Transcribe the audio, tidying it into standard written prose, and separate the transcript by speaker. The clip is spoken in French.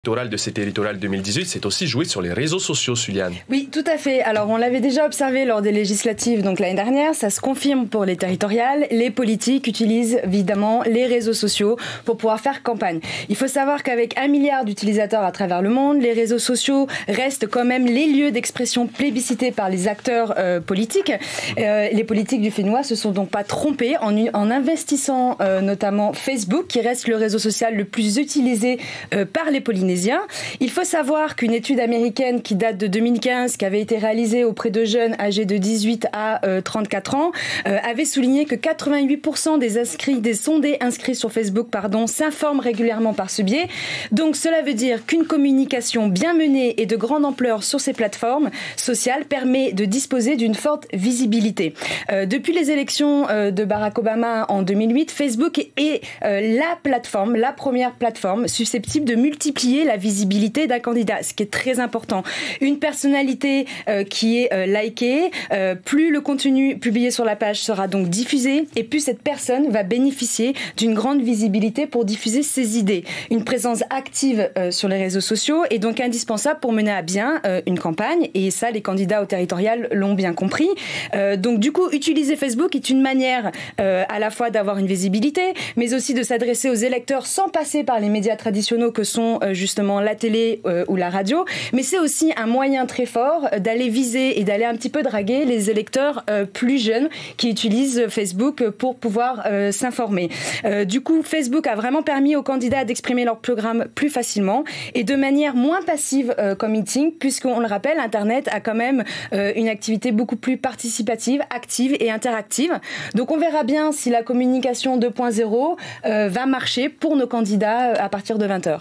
Speaker 1: De ces territoriales 2018, c'est aussi joué sur les réseaux sociaux, Suliane.
Speaker 2: Oui, tout à fait. Alors, on l'avait déjà observé lors des législatives, donc l'année dernière, ça se confirme pour les territoriales. Les politiques utilisent évidemment les réseaux sociaux pour pouvoir faire campagne. Il faut savoir qu'avec 1 milliard d'utilisateurs à travers le monde, les réseaux sociaux restent quand même les lieux d'expression plébiscités par les acteurs politiques. Les politiques du Fénois se sont donc pas trompés en investissant notamment Facebook, qui reste le réseau social le plus utilisé par les Polynésiens. Il faut savoir qu'une étude américaine qui date de 2015, qui avait été réalisée auprès de jeunes âgés de 18 à 34 ans, avait souligné que 88% des sondés inscrits sur Facebook, s'informent régulièrement par ce biais. Donc cela veut dire qu'une communication bien menée et de grande ampleur sur ces plateformes sociales permet de disposer d'une forte visibilité. Depuis les élections de Barack Obama en 2008, Facebook est la première plateforme susceptible de multiplier la visibilité d'un candidat, ce qui est très important. Une personnalité qui est likée, plus le contenu publié sur la page sera donc diffusé et plus cette personne va bénéficier d'une grande visibilité pour diffuser ses idées. Une présence active sur les réseaux sociaux est donc indispensable pour mener à bien une campagne et ça, les candidats aux territoriales l'ont bien compris. Donc du coup, utiliser Facebook est une manière à la fois d'avoir une visibilité, mais aussi de s'adresser aux électeurs sans passer par les médias traditionnels que sont justement la télé ou la radio, mais c'est aussi un moyen très fort d'aller viser et d'aller un petit peu draguer les électeurs plus jeunes qui utilisent Facebook pour pouvoir s'informer. Du coup, Facebook a vraiment permis aux candidats d'exprimer leur programme plus facilement et de manière moins passive comme meeting, puisqu'on le rappelle, Internet a quand même une activité beaucoup plus participative, active et interactive. Donc on verra bien si la communication 2.0 va marcher pour nos candidats à partir de 20h.